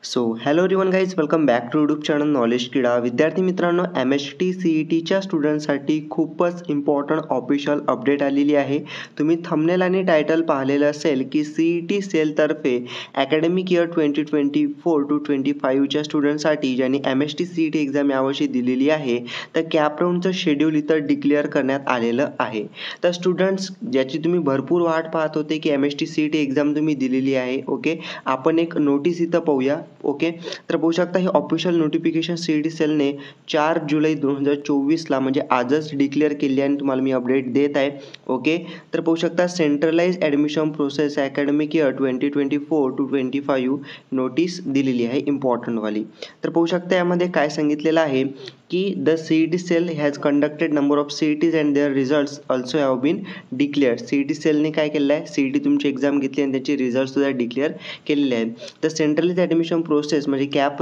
So hello everyone guys, welcome back to YouTube channel Knowledge Kida. विद्यार्थी मित्रांनो, MHT CETच्या स्टुडंटसाठी खूपच इम्पॉर्टंट ऑफिशियल अपडेट आलेली आहे. तुम्ही थंबनेल आणि टायटल पाहिलेलं असेल की CET सेलतर्फे अकॅडमिक इयर 2024 to 25च्या स्टुडंटसाठी ज्यांनी MHT CET एक्झाम यावर्षी दिलेली आहे, तर कॅप राऊंडचं शेड्यूल इथं डिक्लेअर करण्यात आलेलं आहे. तर स्टुडंट्स, ज्याची तुम्ही भरपूर वाट पाहत होते की MHT CET एक्झाम तुम्ही दिलेली आहे. ओके, आपण एक नोटीस इथं पाहूया. ओके, तर पाहू शकता हे ऑफिशियल नोटिफिकेशन CET सेलने 4 जुलै 2024ला म्हणजे आजच डिक्लेअर केली आणि तुम्हाला मी अपडेट देत आहे. ओके, तर पाहू शकता centralise admission process academic year 2024 to 25 notice दिलेली आहे इम्पॉर्टंटवाली. तर पाहू शकता यामध्ये काय सांगितलेलं आहे की the CET cell has conducted number of CETs and their results also have been declared. CET सेलने काय केलेलं आहे, CET तुमची एक्झाम घेतली आणि त्याचे रिझल्टसुद्धा डिक्लेअर केलेले आहेत. तर सेंट्रलाइज ॲडमिशन प्रोसेस म्हणजे cap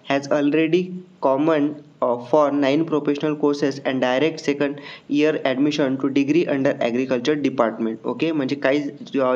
has already common for 9 professional courses and direct second year admission two degree under agriculture department. Okay, म्हणजे काही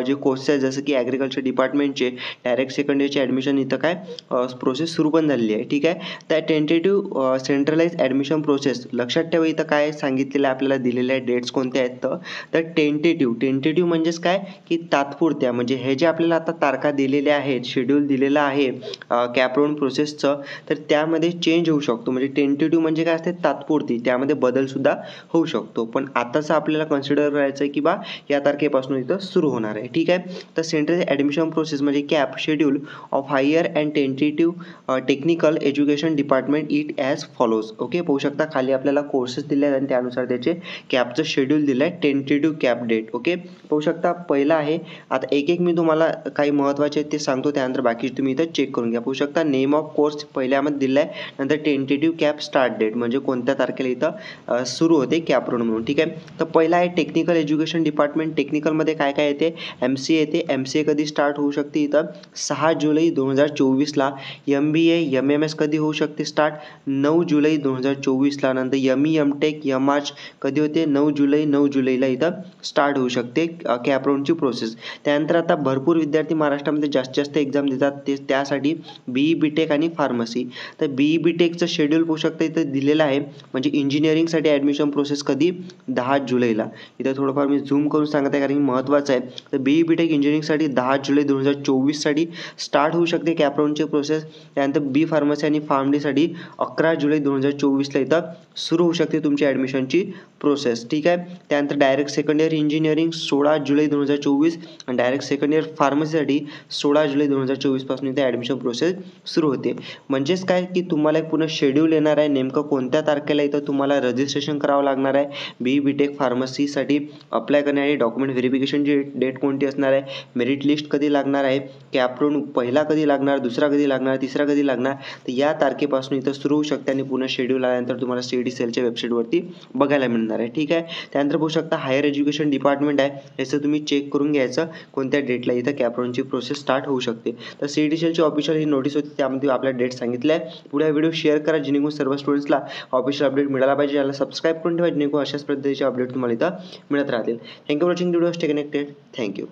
जे कोर्सेस जसं की ॲग्रिकल्चर डिपार्टमेंटचे डायरेक्ट सेकंड इयरचे ॲडमिशन इथं काय प्रोसेस सुरू पण झालेली आहे. ठीक आहे, त्या टेंटेटिव्ह सेंट्रलाइज ॲडमिशन प्रोसेस लक्षात ठेवा. इथं काय सांगितलेलं आहे, आपल्याला दिलेल्या आहेत डेट्स कोणत्या आहेत. तर टेंटेटिव्ह म्हणजेच काय की तात्पुरत्या, म्हणजे हे जे आपल्याला आता तारखा दिलेल्या आहेत, शेड्यूल दिलेलं आहे कॅप राऊंड प्रोसेसचं, तर त्यामध्ये चेंज होऊ शकतो. म्हणजे टेंटेटिव्ह म्हणजे काय असते, तात्पुरती, त्यामध्ये बदलसुद्धा होऊ शकतो. पण आताचं आपल्याला कन्सिडर करायचं आहे की बा या तारखेपासून इथं सुरू होणार आहे. ठीक आहे, तर सेंट्रल ॲडमिशन प्रोसेस म्हणजे CAP schedule of higher and tentative technical education department it as follows. Okay, पाहू शकता खाली आपल्याला कोर्सेस दिले आहेत आणि त्यानुसार त्याचे कॅपचं शेड्यूल दिलं आहे, टेंटेटिव्ह कॅप डेट. ओके, पाहू शकता पहिला आहे. आता एक एक मी तुम्हाला काही महत्त्वाचे आहेत ते सांगतो, त्यानंतर बाकी तुम्ही इथं चेक करून घ्या. पाहू शकता नेम ऑफ कोर्स पहिल्यामध्ये दिलं आहे, नंतर टेंटेटिव्ह कॅप स्टार्ट डेट म्हणजे कोणत्या तारखेला इथं सुरू होते कॅप राऊंड म्हणून. ठीक आहे, तर पहिला आहे टेक्निकल एज्युकेशन डिपार्टमेंट. टेक्निकलमध्ये काय काय येते, MCA येते. MCA कधी स्टार्ट होऊ शकते इथं 6 जुलै 2024ला. MBA MMS कधी होऊ शकते स्टार्ट 9 जुलै 2024ला. नंतर ME MTech MArch कधी होते 9 जुलैला इथं स्टार्ट होऊ शकते कॅप राऊंडची प्रोसेस. त्यानंतर आता भरपूर विद्यार्थी महाराष्ट्रामध्ये जास्त एक्झाम देतात, ते त्यासाठी BE BTech आणि फार्मसी. तर BE BTechचं शेड्यूल पाहू शकता इथं दिलेलं आहे. म्हणजे इंजिनिअरिंगसाठी ॲडमिशन प्रोसेस कधी 10 जुलैला. इथं थोडंफार मी झूम करून सांगत आहे कारण की महत्त्वाचं आहे. तर BE BTech इंजिनिअरिंगसाठी 10 जुलै 2024साठी स्टार्ट होऊ शकते कॅप राऊंडची प्रोसेस. त्यानंतर B फार्मसी आणि फार्मडीसाठी 11 जुलै 2024ला इथं सुरू होऊ शकते तुमची ॲडमिशनची प्रोसेस. ठीक आहे, त्यानंतर डायरेक्ट सेकंड इयर इंजिनिअरिंग 16 जुलै 2024 आणि डायरेक्ट सेकंड इयर फार्मसीसाठी 16 जुलै 2024 पासून इथे ॲडमिशन प्रोसेस सुरू होते. म्हणजेच काय की तुम्हाला एक पूर्ण शेड्यूल येणार आहे, नेमकं कोणत्या तारखेला इथं तुम्हाला रजिस्ट्रेशन करावं लागणार आहे. BE BTech फार्मसीसाठी अप्लाय करण्यासाठी डॉक्युमेंट व्हेरिफिकेशनची डेट कोणती असणार आहे, मेरिट लिस्ट कधी लागणार आहे, कॅप राऊंड पहिला कधी लागणार, दुसरा कधी लागणार, तिसरा कधी लागणार, तर या तारखेपासून इथं सुरू होऊ शकते आणि पूर्ण शेड्यूल आल्यानंतर तुम्हाला CET सेलच्या वेबसाईटवरती बघायला मिळणार आहे. ठीक आहे, त्यानंतर पाहू शकता हायर एज्युकेशन डिपार्टमेंट आहे, याचं तुम्ही चेक करून घ्यायचं कोणत्या डेटला इथं कॅप राऊंडची प्रोसेस स्टार्ट होऊ शकते. तर CET सेलची ऑफिशियल ही नोटीस होती, त्यामध्ये आपल्या डेट सांगितल्या आहे. पुढे व्हिडिओ शेअर करा जेणेकरून सर्व स्टुडंट्सला ऑफिशियल अपडेट मिळाला पाहिजे. याला सबस्क्राईब करून ठेवा जेणेकरून अशाच पद्धतीचे अपडेट तुम्हाला इथं मिळत राहतील. Thank you for watching video. Stay connected. Thank you.